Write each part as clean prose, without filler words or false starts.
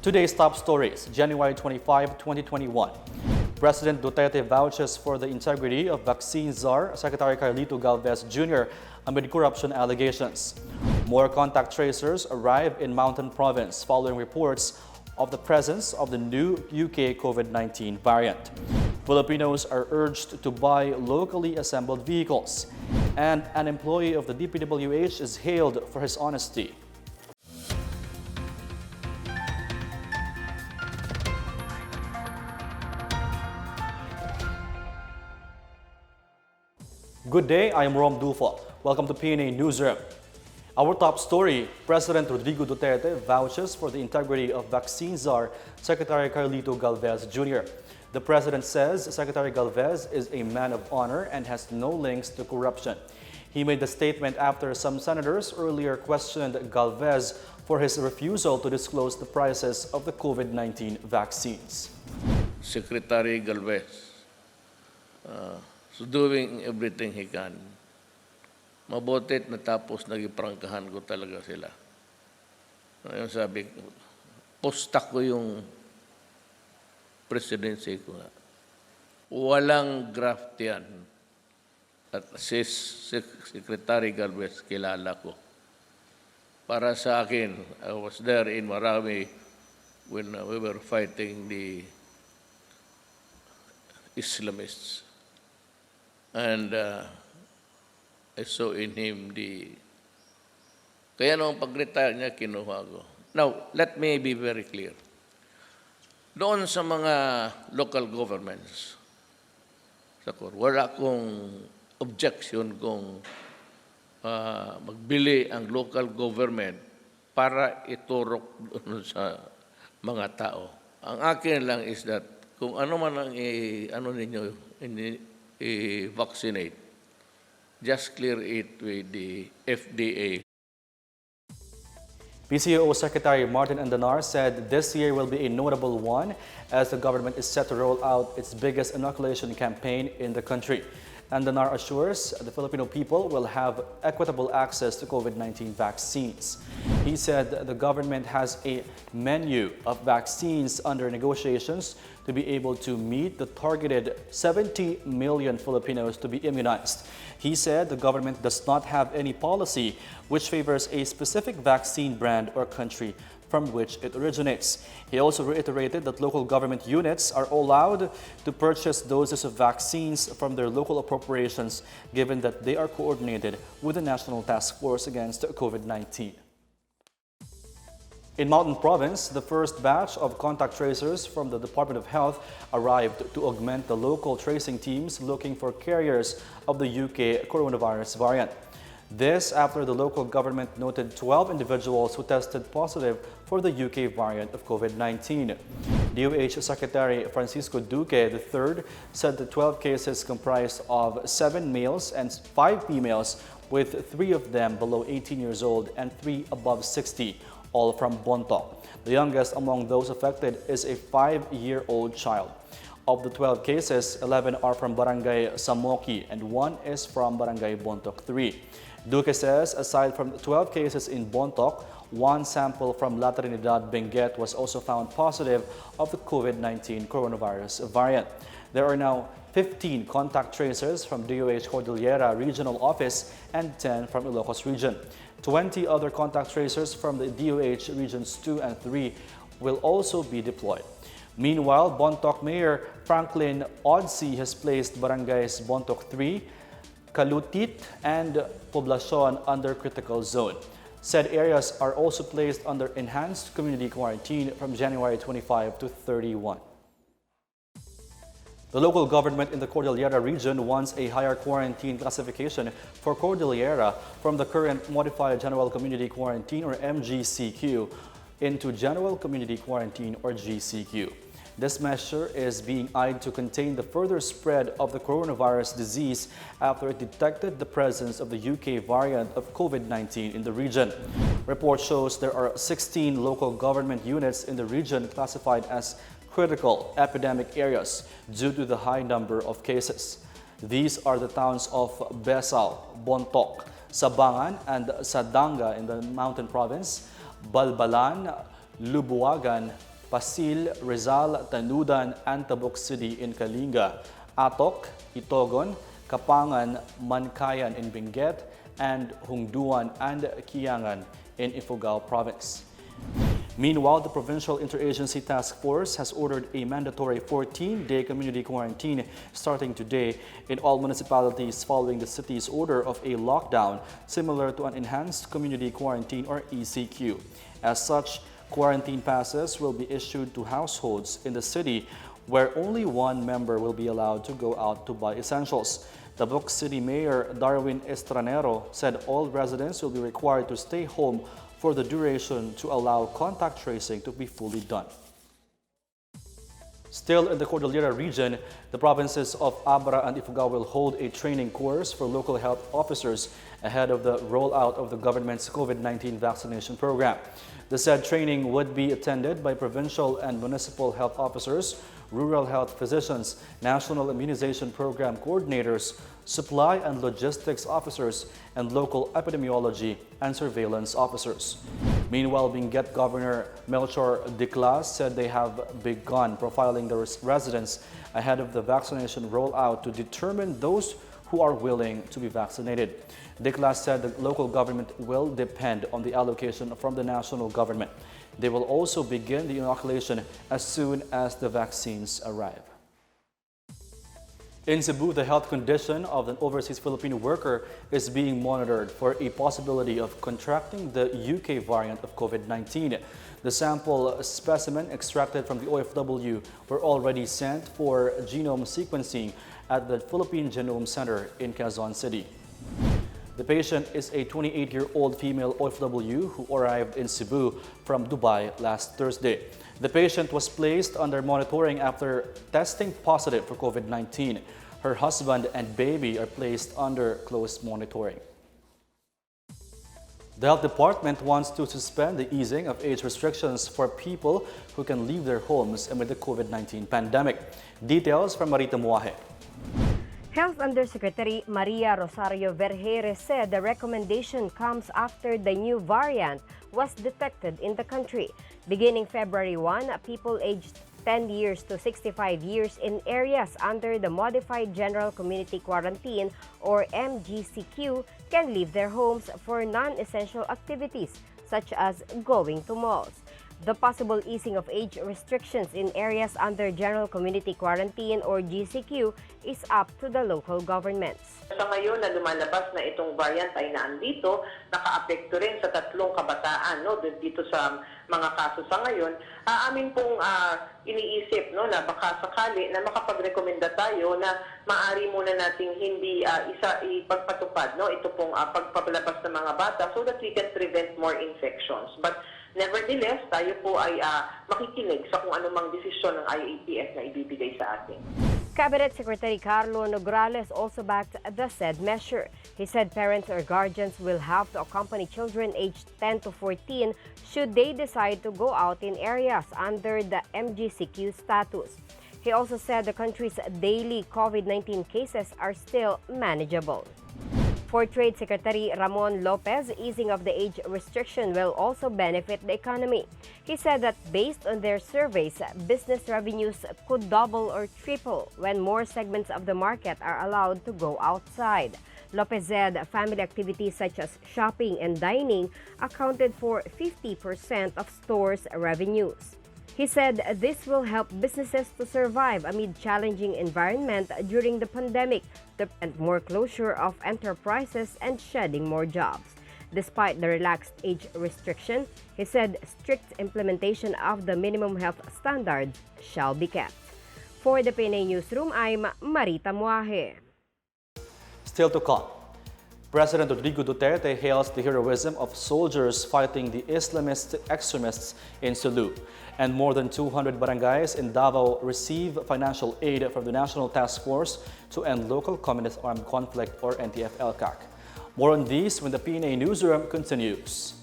Today's top stories, January 25, 2021. President Duterte vouches for the integrity of vaccine czar Secretary Carlito Galvez Jr. amid corruption allegations. More contact tracers arrive in Mountain Province following reports of the presence of the new UK COVID-19 variant. Filipinos are urged to buy locally assembled vehicles. And an employee of the DPWH is hailed for his honesty. Good day, I am Rom Dulfo. Welcome to PNA Newsroom. Our top story, President Rodrigo Duterte vouches for the integrity of vaccine czar Secretary Carlito Galvez Jr. The president says Secretary Galvez is a man of honor and has no links to corruption. He made the statement after some senators earlier questioned Galvez for his refusal to disclose the prices of the COVID-19 vaccines. Secretary Galvez is doing everything he can. Mabutit natapos nagiprangkahan ko talaga sila. Yung sabi ko, posta ko yung presidency ko nga. Walang graft yan. At si Secretary Galvez kilala ko. Para sa akin, I was there in MARAWI when we were fighting the Islamists. And I saw in him Kaya nung pag-retire niya, kinuha ko. Now, let me be very clear. Doon sa mga local governments, wala akong objection kung magbili ang local government para iturok doon sa mga tao. Ang akin lang is that kung ano man ang i-vaccinate, just clear it with the FDA. PCO Secretary Martin Andanar said this year will be a notable one as the government is set to roll out its biggest inoculation campaign in the country. Andanar assures the Filipino people will have equitable access to COVID-19 vaccines. He said the government has a menu of vaccines under negotiations to be able to meet the targeted 70 million Filipinos to be immunized. He said the government does not have any policy which favors a specific vaccine brand or country from which it originates. He also reiterated that local government units are allowed to purchase doses of vaccines from their local appropriations, given that they are coordinated with the National Task Force against COVID-19. In Mountain Province, the first batch of contact tracers from the Department of Health arrived to augment the local tracing teams looking for carriers of the UK coronavirus variant. This after the local government noted 12 individuals who tested positive for the UK variant of COVID-19. DOH Secretary Francisco Duque III said the 12 cases comprised of 7 males and 5 females, with 3 of them below 18 years old and 3 above 60, all from Bontoc. The youngest among those affected is a 5-year-old child. Of the 12 cases, 11 are from Barangay Samoki and 1 is from Barangay Bontoc 3. Duque says aside from 12 cases in Bontoc, 1 sample from La Trinidad Benguet was also found positive of the COVID-19 coronavirus variant. There are now 15 contact tracers from DOH Cordillera Regional Office and 10 from ILOCOS region. 20 other contact tracers from the DOH Regions 2 and 3 will also be deployed. Meanwhile, Bontoc Mayor Franklin Odsey has placed barangays Bontoc 3, Kalutit, and Poblacion under critical zone. Said areas are also placed under enhanced community quarantine from January 25 to 31. The local government in the Cordillera region wants a higher quarantine classification for Cordillera from the current Modified General Community Quarantine or MGCQ into General Community Quarantine or GCQ. This measure is being eyed to contain the further spread of the coronavirus disease after it detected the presence of the UK variant of COVID-19 in the region. Report shows there are 16 local government units in the region classified as critical epidemic areas due to the high number of cases. These are the towns of Besal, Bontoc, Sabangan, and Sadanga in the Mountain Province, Balbalan, Lubuagan, Pasil, Rizal, Tanudan, and Tabuk City in Kalinga, Atok, Itogon, Kapangan, Mankayan in Benguet, and Hungduan and Kiangan in Ifugao Province. Meanwhile, the Provincial Interagency Task Force has ordered a mandatory 14-day community quarantine starting today in all municipalities following the city's order of a lockdown similar to an enhanced community quarantine or ECQ. As such, quarantine passes will be issued to households in the city where only one member will be allowed to go out to buy essentials. Tabuk City Mayor Darwin Estranero said all residents will be required to stay home for the duration to allow contact tracing to be fully done. Still in the Cordillera region, the provinces of Abra and Ifugao will hold a training course for local health officers ahead of the rollout of the government's COVID-19 vaccination program. The said training would be attended by provincial and municipal health officers, rural health physicians, national immunization program coordinators, supply and logistics officers, and local epidemiology and surveillance officers. Meanwhile, Benguet Governor Melchor Diclas said they have begun profiling the residents ahead of the vaccination rollout to determine those who are willing to be vaccinated. Diclas said the local government will depend on the allocation from the national government. They will also begin the inoculation as soon as the vaccines arrive. In Cebu, the health condition of an overseas Filipino worker is being monitored for a possibility of contracting the UK variant of COVID-19. The sample specimen extracted from the OFW were already sent for genome sequencing at the Philippine Genome Center in Quezon City. The patient is a 28-year-old female OFW who arrived in Cebu from Dubai last Thursday. The patient was placed under monitoring after testing positive for COVID-19. Her husband and baby are placed under close monitoring. The health department wants to suspend the easing of age restrictions for people who can leave their homes amid the COVID-19 pandemic. Details from Marita Muahe. Health Undersecretary Maria Rosario Vergeire said the recommendation comes after the new variant was detected in the country. Beginning February 1, people aged 10 years to 65 years in areas under the Modified General Community Quarantine or MGCQ can leave their homes for non-essential activities such as going to malls. The possible easing of age restrictions in areas under General Community Quarantine or GCQ is up to the local governments. Sa ngayon na lumalabas na itong variant ay naandito, naka-apekto rin sa 3 kabataan dito sa mga kaso sa ngayon. Amin pong iniisip na baka sakali na makapagrekomenda tayo na maaari muna nating hindi ipagpatupad ito pong pagpapalabas ng mga bata so that we can prevent more infections. But nevertheless, tayo po ay makikinig sa kung anumang desisyon ng IATF na ibibigay sa atin. Cabinet Secretary Carlo Nograles also backed the said measure. He said parents or guardians will have to accompany children aged 10 to 14 should they decide to go out in areas under the MGCQ status. He also said the country's daily COVID-19 cases are still manageable. For Trade Secretary Ramon Lopez, easing of the age restriction will also benefit the economy. He said that based on their surveys, business revenues could double or triple when more segments of the market are allowed to go outside. Lopez said family activities such as shopping and dining accounted for 50% of stores' revenues. He said this will help businesses to survive amid challenging environment during the pandemic, to prevent more closure of enterprises and shedding more jobs. Despite the relaxed age restriction, he said strict implementation of the minimum health standards shall be kept. For the PNA Newsroom, I'm Marita Muahe. Still to come, President Rodrigo Duterte hails the heroism of soldiers fighting the Islamist extremists in SULU. And more than 200 barangays in Davao receive financial aid from the National Task Force to End Local Communist Armed Conflict or NTF-ELCAC. More on these when the PNA Newsroom continues.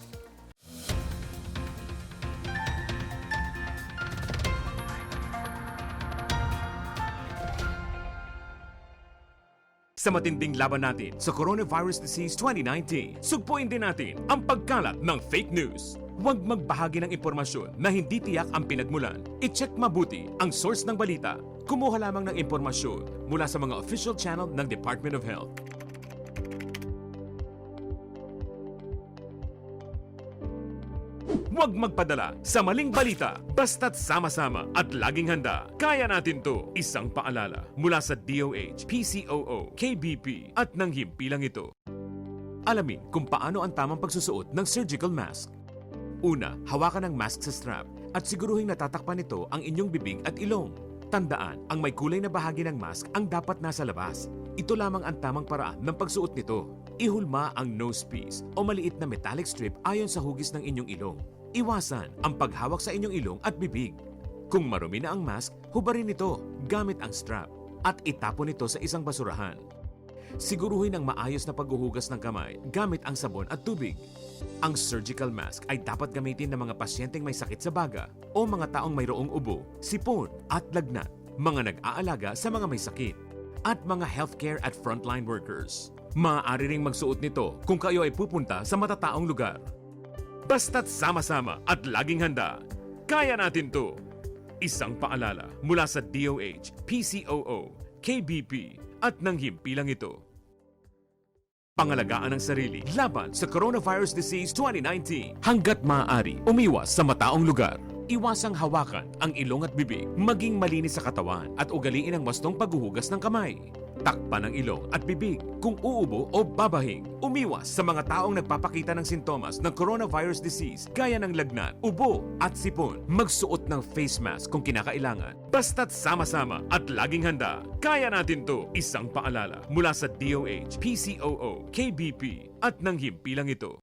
Sa matinding laban natin sa Coronavirus Disease 2019, sugpuin din natin ang pagkalat ng fake news. Huwag magbahagi ng impormasyon na hindi tiyak ang pinagmulan. I-check mabuti ang source ng balita. Kumuha lamang ng impormasyon mula sa mga official channel ng Department of Health. Huwag magpadala sa maling balita. Basta't sama-sama at laging handa. Kaya natin to. Isang paalala mula sa DOH, PCOO, KBP at ng himpilang ito. Alamin kung paano ang tamang pagsusuot ng surgical mask. Una, hawakan ang mask sa strap at siguruhing natatakpan nito ang inyong bibig at ilong. Tandaan, ang may kulay na bahagi ng mask ang dapat nasa labas. Ito lamang ang tamang paraan ng pagsuot nito. Ihulma ang nose piece o maliit na metallic strip ayon sa hugis ng inyong ilong. Iwasan ang paghawak sa inyong ilong at bibig. Kung marumi na ang mask, hubarin ito gamit ang strap at itapon ito sa isang basurahan. Siguruhin ang maayos na paghuhugas ng kamay gamit ang sabon at tubig. Ang surgical mask ay dapat gamitin ng mga pasyenteng may sakit sa baga o mga taong mayroong ubo, sipon at lagnat, mga nag-aalaga sa mga may sakit, at mga healthcare at frontline workers. Maaari ring magsuot nito kung kayo ay pupunta sa matataong lugar. Basta't sama-sama at laging handa. Kaya natin to. Isang paalala mula sa DOH, PCOO, KBP at ng himpilang ito. Pangalagaan ang sarili laban sa Coronavirus Disease 2019. Hanggat maaari, umiwas sa mataong lugar. Iwasang hawakan ang ilong at bibig, maging malinis sa katawan at ugaliin ang wastong paghuhugas ng kamay. Takpan ang ilong at bibig kung uubo o babahing. Umiwas sa mga taong nagpapakita ng sintomas ng coronavirus disease gaya ng lagnat, ubo at sipon. Magsuot ng face mask kung kinakailangan. Basta't sama-sama at laging handa. Kaya natin to. Isang paalala mula sa DOH, PCOO, KBP at ng himpilang ito.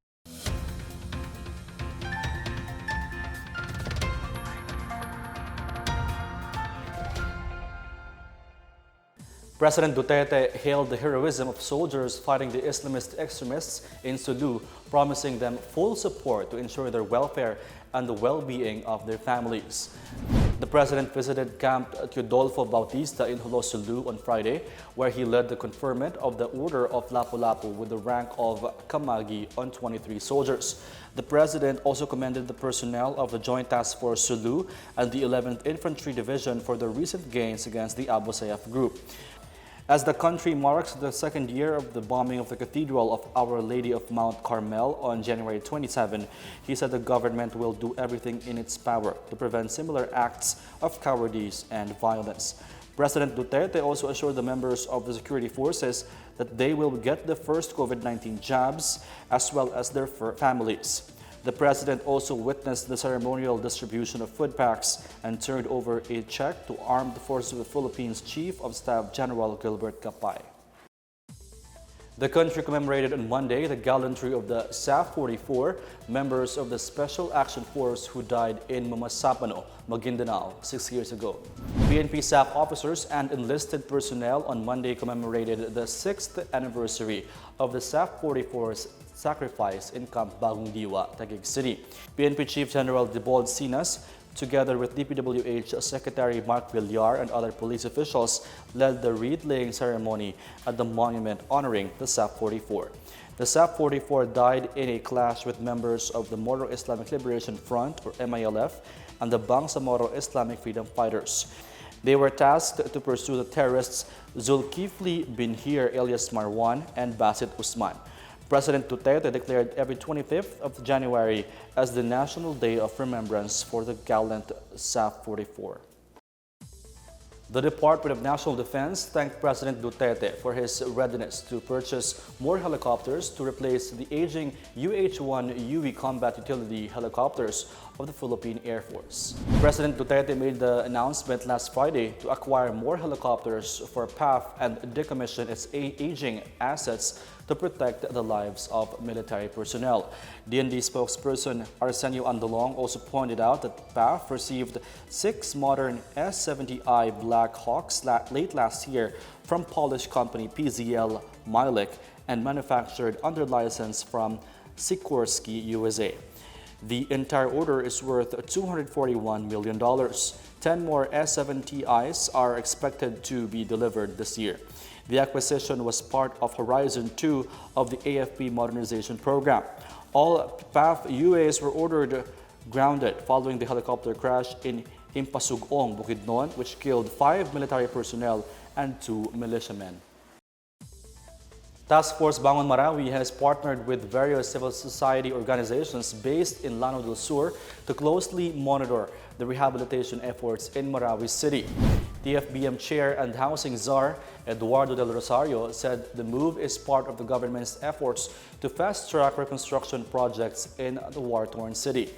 President Duterte hailed the heroism of soldiers fighting the Islamist extremists in SULU, promising them full support to ensure their welfare and the well-being of their families. The president visited Camp Teodolfo Bautista in Jolo, SULU on Friday, where he led the conferment of the Order of Lapu-Lapu with the rank of Kamagi on 23 soldiers. The president also commended the personnel of the Joint Task Force SULU and the 11th Infantry Division for their recent gains against the Abu Sayyaf group. As the country marks the second year of the bombing of the Cathedral of Our Lady of Mount Carmel on January 27, he said the government will do everything in its power to prevent similar acts of cowardice and violence. President Duterte also assured the members of the security forces that they will get the first COVID-19 jabs as well as their families. The president also witnessed the ceremonial distribution of food packs and turned over a check to Armed Forces of the Philippines Chief of Staff General Gilbert Capay. The country commemorated on Monday the gallantry of the SAF-44, members of the Special Action Force who died in Mamasapano, Maguindanao, 6 years ago. PNP SAF officers and enlisted personnel on Monday commemorated the 6th anniversary of the SAF-44's sacrifice in Camp Bagong DIWA, Taguig City. PNP Chief General Debold Sinas, together with DPWH Secretary Mark Villar and other police officials, led the wreath-laying ceremony at the monument honoring the SAF-44. The SAF-44 died in a clash with members of the Moro Islamic Liberation Front, or MILF, and the Bangsamoro Islamic Freedom Fighters. They were tasked to pursue the terrorists Zulkifli bin Hir alias Marwan and Basit Usman. President Duterte declared every 25th of January as the National Day of Remembrance for the gallant SAF-44. The Department of National Defense thanked President Duterte for his readiness to purchase more helicopters to replace the aging UH-1 UE combat utility helicopters of the Philippine Air Force. President Duterte made the announcement last Friday to acquire more helicopters for PAF and decommission its aging assets to protect the lives of military personnel. DND spokesperson Arsenio Andalong also pointed out that PAF received 6 modern S-70I Black Hawks late last year from Polish company PZL Milik and manufactured under license from Sikorsky, USA. The entire order is worth $241 million. 10 more S-70Is are expected to be delivered this year. The acquisition was part of Horizon 2 of the AFP modernization program. All PAF UAs were ordered grounded following the helicopter crash in Impasugong, Bukidnon, which killed 5 military personnel and 2 militiamen. Task Force Bangon Marawi has partnered with various civil society organizations based in LANAO del Sur to closely monitor the rehabilitation efforts in Marawi City. TFBM Chair and Housing Czar Eduardo del Rosario said the move is part of the government's efforts to fast-track reconstruction projects in the war-torn city.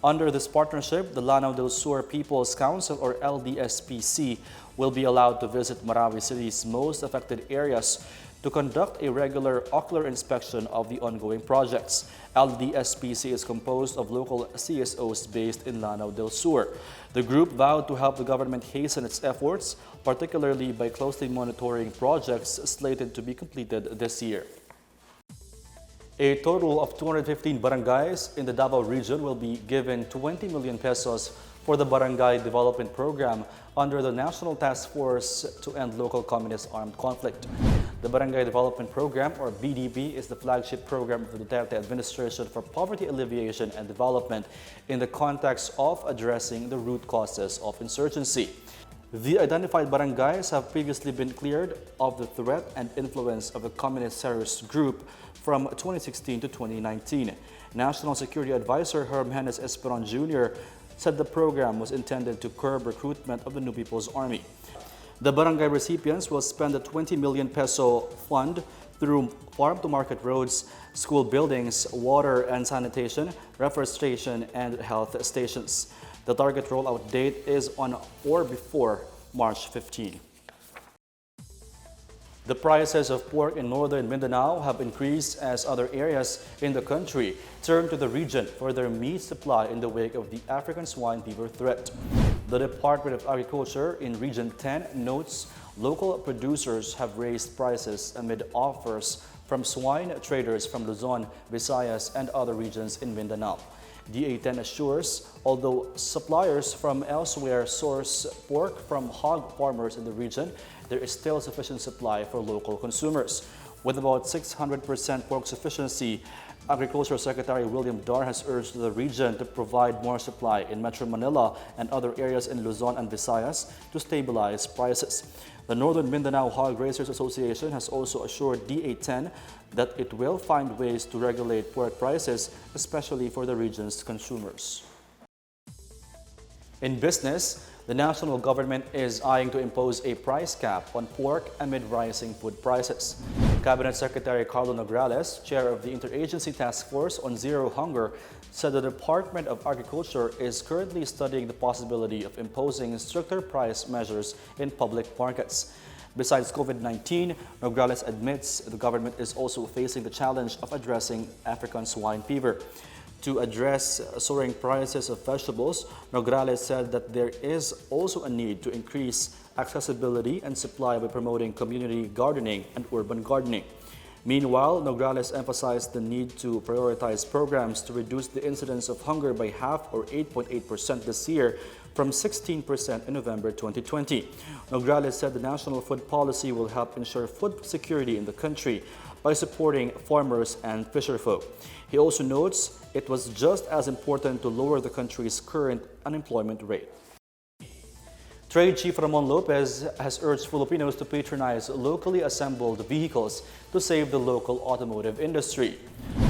Under this partnership, the LANAO del Sur People's Council, or LDSPC, will be allowed to visit Marawi City's most affected areas to conduct a regular ocular inspection of the ongoing projects. LDSPC is composed of local CSOs based in LANAO del Sur. The group vowed to help the government hasten its efforts, particularly by closely monitoring projects slated to be completed this year. A total of 215 barangays in the Davao region will be given 20 million pesos for the Barangay Development Program under the National Task Force to End Local Communist Armed Conflict. The Barangay Development Program, or BDP, is the flagship program of the Duterte administration for poverty alleviation and development in the context of addressing the root causes of insurgency. The identified barangays have previously been cleared of the threat and influence of a communist terrorist group from 2016 to 2019. National Security Advisor Herb Hennes Esperon Jr. said the program was intended to curb recruitment of the New People's Army. The barangay recipients will spend a 20 million peso fund through farm-to-market roads, school buildings, water and sanitation, reforestation, and health stations. The target rollout date is on or before March 15. The prices of pork in northern Mindanao have increased as other areas in the country turn to the region for their meat supply in the wake of the African swine fever threat. The Department of Agriculture in Region 10 notes local producers have raised prices amid offers from swine traders from Luzon, Visayas, and other regions in Mindanao. DA10 assures, although suppliers from elsewhere source pork from hog farmers in the region, there is still sufficient supply for local consumers. With about 600% pork sufficiency, Agriculture Secretary William Dar has urged the region to provide more supply in Metro Manila and other areas in Luzon and Visayas to stabilize prices. The Northern Mindanao Hog Raisers Association has also assured DA10 that it will find ways to regulate pork prices, especially for the region's consumers. In business, the national government is eyeing to impose a price cap on pork amid rising food prices. Cabinet Secretary Carlo Nograles, chair of the Interagency Task Force on Zero Hunger, said the Department of Agriculture is currently studying the possibility of imposing stricter price measures in public markets. Besides COVID-19, Nograles admits the government is also facing the challenge of addressing African swine fever. To address soaring prices of vegetables, Nograles said that there is also a need to increase accessibility and supply by promoting community gardening and urban gardening. Meanwhile, Nograles emphasized the need to prioritize programs to reduce the incidence of hunger by half, or 8.8% this year, from 16% in November 2020. Nograles said the national food policy will help ensure food security in the country by supporting farmers and fisherfolk. He also notes it was just as important to lower the country's current unemployment rate. Trade Chief Ramon Lopez has urged Filipinos to patronize locally assembled vehicles to save the local automotive industry.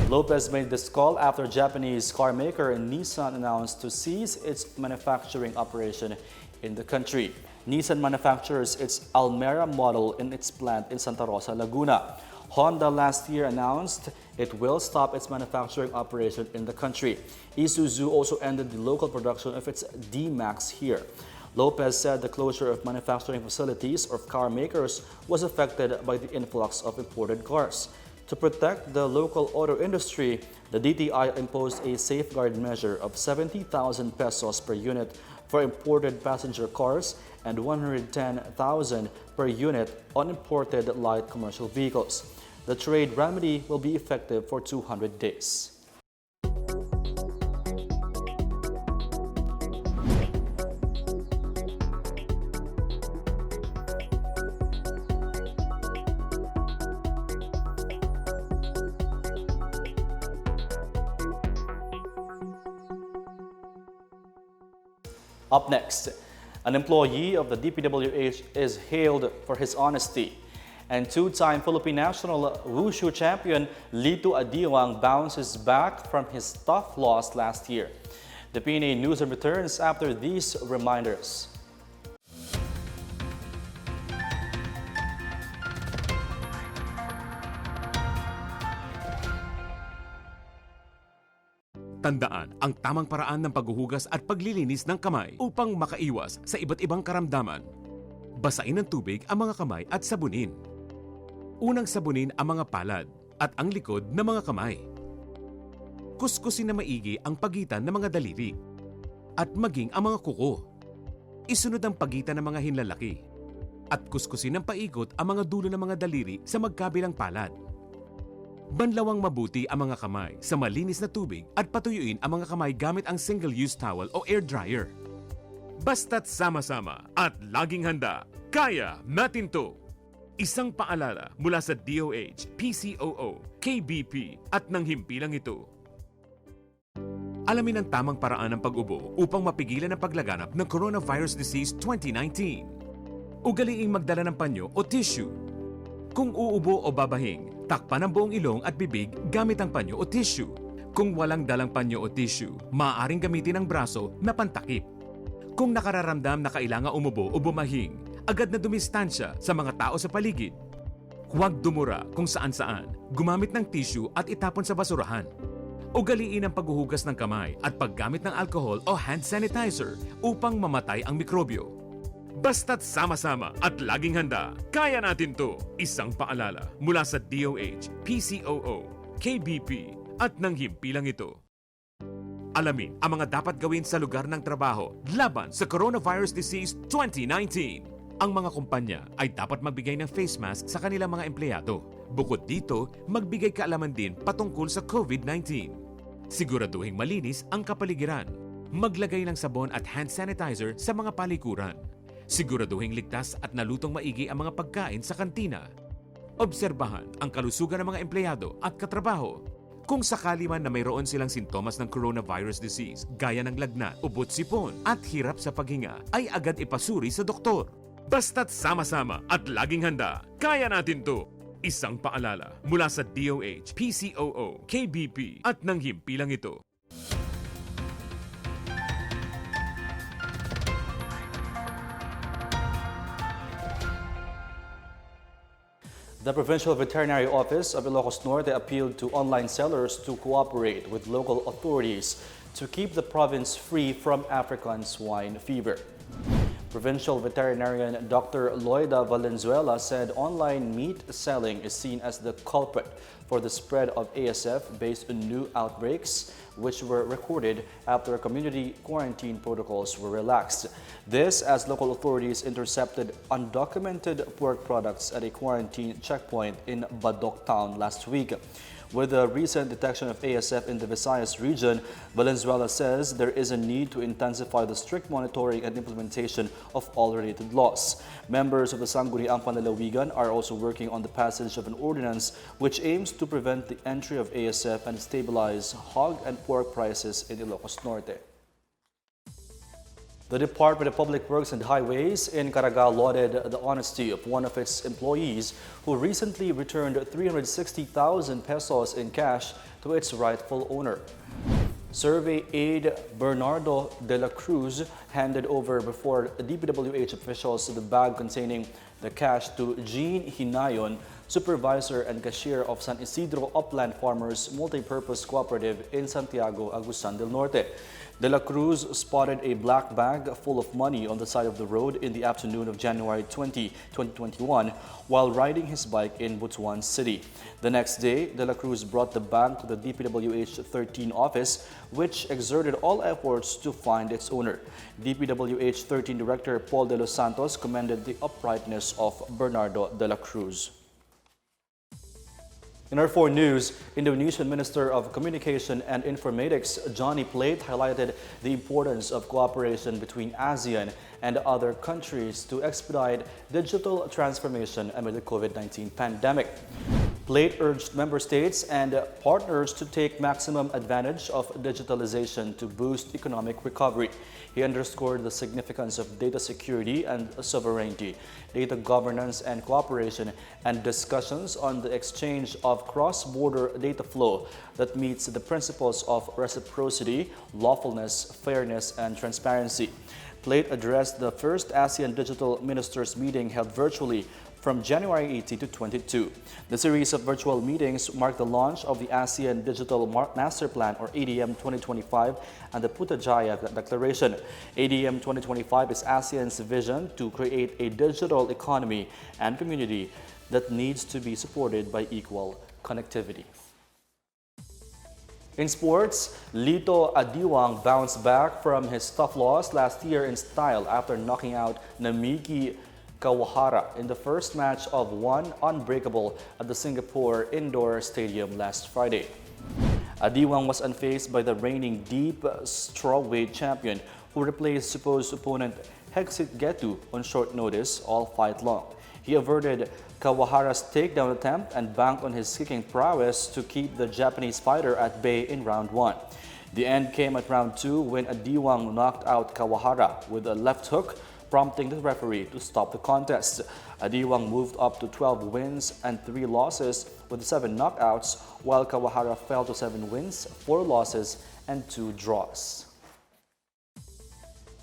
Lopez made this call after Japanese car maker Nissan announced to cease its manufacturing operation in the country. Nissan manufactures its Almera model in its plant in Santa Rosa, Laguna. Honda last year announced it will stop its manufacturing operation in the country. Isuzu also ended the local production of its D-Max here. Lopez said the closure of manufacturing facilities or car makers was affected by the influx of imported cars. To protect the local auto industry, the DTI imposed a safeguard measure of 70,000 pesos per unit for imported passenger cars and 110,000 per unit on imported light commercial vehicles. The trade remedy will be effective for 200 days. Up next, an employee of the DPWH is hailed for his honesty. And two-time Philippine national wushu champion LITO ADIWANG bounces back from his tough loss last year. The PNA Newsroom returns after these reminders. Tandaan ang tamang paraan ng paghuhugas at paglilinis ng kamay upang makaiwas sa iba't ibang karamdaman. Basain ng tubig ang mga kamay at sabunin. Unang sabunin ang mga palad at ang likod ng mga kamay. Kuskusin na maigi ang pagitan ng mga daliri at maging ang mga kuko. Isunod ang pagitan ng mga hinlalaki at kuskusin ng paikot ang mga dulo ng mga daliri sa magkabilang palad. Banlawang mabuti ang mga kamay sa malinis na tubig at patuyuin ang mga kamay gamit ang single-use towel o air dryer. Basta't sama-sama at laging handa, kaya natin to! Isang paalala mula sa DOH, PCOO, KBP at ng himpilang ito. Alamin ang tamang paraan ng pag-ubo upang mapigilan ang paglaganap ng Coronavirus Disease 2019. Ugaliing magdala ng panyo o tissue. Kung uubo o babahing, takpan ang buong ilong at bibig gamit ang panyo o tissue. Kung walang dalang panyo o tissue, maaaring gamitin ang braso na pantakip. Kung nakararamdam na kailangan umubo o bumahing, agad na dumistansya sa mga tao sa paligid. Huwag dumura kung saan-saan, gumamit ng tissue at itapon sa basurahan. Ugaliin ang paghuhugas ng kamay at paggamit ng alcohol o hand sanitizer upang mamatay ang mikrobyo. Basta't sama-sama at laging handa, kaya natin to! Isang paalala mula sa DOH, PCOO, KBP at ng himpilang ito. Alamin ang mga dapat gawin sa lugar ng trabaho laban sa Coronavirus Disease 2019. Ang mga kumpanya ay dapat magbigay ng face mask sa kanilang mga empleyado. Bukod dito, magbigay kaalaman din patungkol sa COVID-19. Siguraduhing malinis ang kapaligiran. Maglagay ng sabon at hand sanitizer sa mga palikuran. Siguraduhing ligtas at nalutong maigi ang mga pagkain sa kantina. Obserbahan ang kalusugan ng mga empleyado at katrabaho. Kung sakali man na mayroon silang sintomas ng coronavirus disease gaya ng lagnat, ubot-sipon at hirap sa paghinga, ay agad ipasuri sa doktor. Basta't sama-sama at laging handa, kaya natin to! Isang paalala mula sa DOH, PCOO, KBP at ng himpilang ito. The Provincial Veterinary Office of Ilocos Norte appealed to online sellers to cooperate with local authorities to keep the province free from African swine fever. Provincial Veterinarian Dr. Loida Valenzuela said online meat selling is seen as the culprit for the spread of ASF based on new outbreaks, which were recorded after community quarantine protocols were relaxed. This as local authorities intercepted undocumented pork products at a quarantine checkpoint in Badok town last week. With the recent detection of ASF in the Visayas region, Valenzuela says there is a need to intensify the strict monitoring and implementation of all related laws. Members of the Sangguniang Panlalawigan are also working on the passage of an ordinance which aims to prevent the entry of ASF and stabilize hog and pork prices in Ilocos Norte. The Department of Public Works and Highways in Caraga lauded the honesty of one of its employees who recently returned 360,000 pesos in cash to its rightful owner. Survey aide Bernardo de la Cruz handed over before DPWH officials the bag containing the cash to Jean Hinayon, supervisor and cashier of San Isidro Upland Farmers Multipurpose Cooperative in Santiago, Agusan del Norte. De la Cruz spotted a black bag full of money on the side of the road in the afternoon of January 20, 2021 while riding his bike in Butuan City. The next day, De la Cruz brought the bag to the DPWH 13 office, which exerted all efforts to find its owner. DPWH 13 Director Paul de los Santos commended the uprightness of Bernardo de la Cruz. In our foreign news, Indonesian Minister of Communication and Informatics Johnny Plate highlighted the importance of cooperation between ASEAN and other countries to expedite digital transformation amid the COVID-19 pandemic. Plate urged member states and partners to take maximum advantage of digitalization to boost economic recovery. He underscored the significance of data security and sovereignty, data governance and cooperation, and discussions on the exchange of cross-border data flow that meets the principles of reciprocity, lawfulness, fairness, and transparency. Plate addressed the first ASEAN Digital Ministers meeting held virtually from January 18 to 22. The series of virtual meetings marked the launch of the ASEAN Digital Master Plan, or ADM 2025, and the Putrajaya Declaration. ADM 2025 is ASEAN's vision to create a digital economy and community that needs to be supported by equal connectivity. In sports, LITO ADIWANG bounced back from his tough loss last year in style after knocking out Namiki Kawahara in the first match of one Unbreakable at the Singapore Indoor Stadium last Friday. ADIWANG was unfazed by the reigning deep strawweight champion, who replaced supposed opponent Hexit Getu on short notice all fight long. He averted Kawahara's takedown attempt and banked on his kicking prowess to keep the Japanese fighter at bay in round 1. The end came at round 2 when ADIWANG knocked out Kawahara with a left hook, prompting the referee to stop the contest. ADIWANG moved up to 12 wins and 3 losses with 7 knockouts, while Kawahara fell to 7 wins, 4 losses, and 2 draws.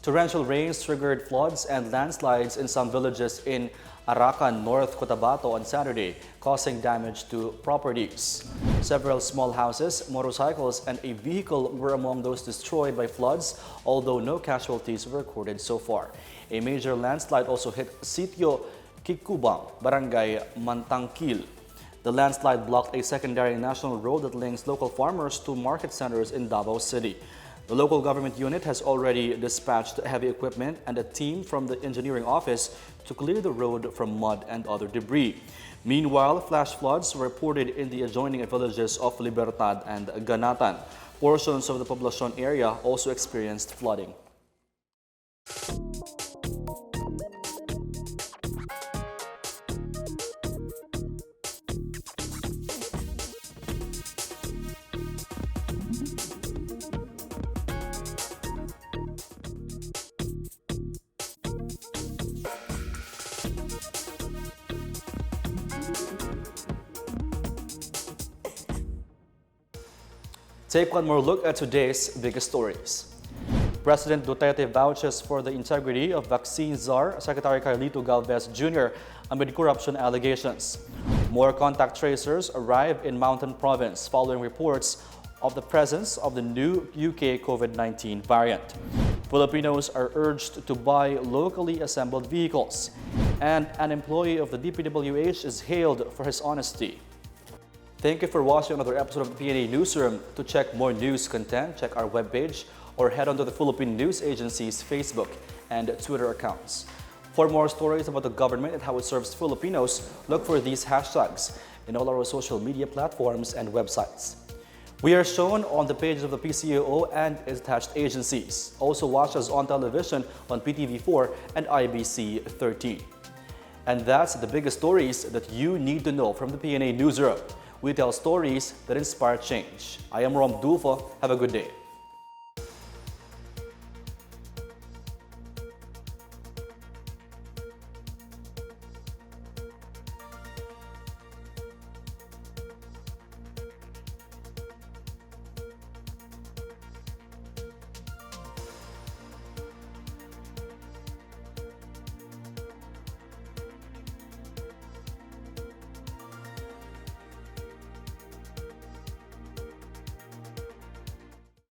Torrential rains triggered floods and landslides in some villages in Arakan, North Cotabato on Saturday, causing damage to properties. Several small houses, motorcycles, and a vehicle were among those destroyed by floods, although no casualties were recorded so far. A major landslide also hit Sitio Kikubang, Barangay Mantangkil. The landslide blocked a secondary national road that links local farmers to market centers in Davao City. The local government unit has already dispatched heavy equipment and a team from the engineering office to clear the road from mud and other debris. Meanwhile, flash floods were reported in the adjoining villages of Libertad and Ganatan. Portions of the Poblacion area also experienced flooding. Take one more look at today's biggest stories. President Duterte vouches for the integrity of vaccine czar Secretary Carlito Galvez Jr. amid corruption allegations. More contact tracers arrive in Mountain Province following reports of the presence of the new UK COVID-19 variant. Filipinos are urged to buy locally assembled vehicles. And an employee of the DPWH is hailed for his honesty. Thank you for watching another episode of the PNA Newsroom. To check more news content, check our webpage or head on to the Philippine News Agency's Facebook and Twitter accounts. For more stories about the government and how it serves Filipinos, look for these hashtags in all our social media platforms and websites. We are shown on the pages of the PCOO and its attached agencies. Also watch us on television on PTV4 and IBC 13. And that's the biggest stories that you need to know from the PNA Newsroom. We tell stories that inspire change. I am Rom Dulfo. Have a good day.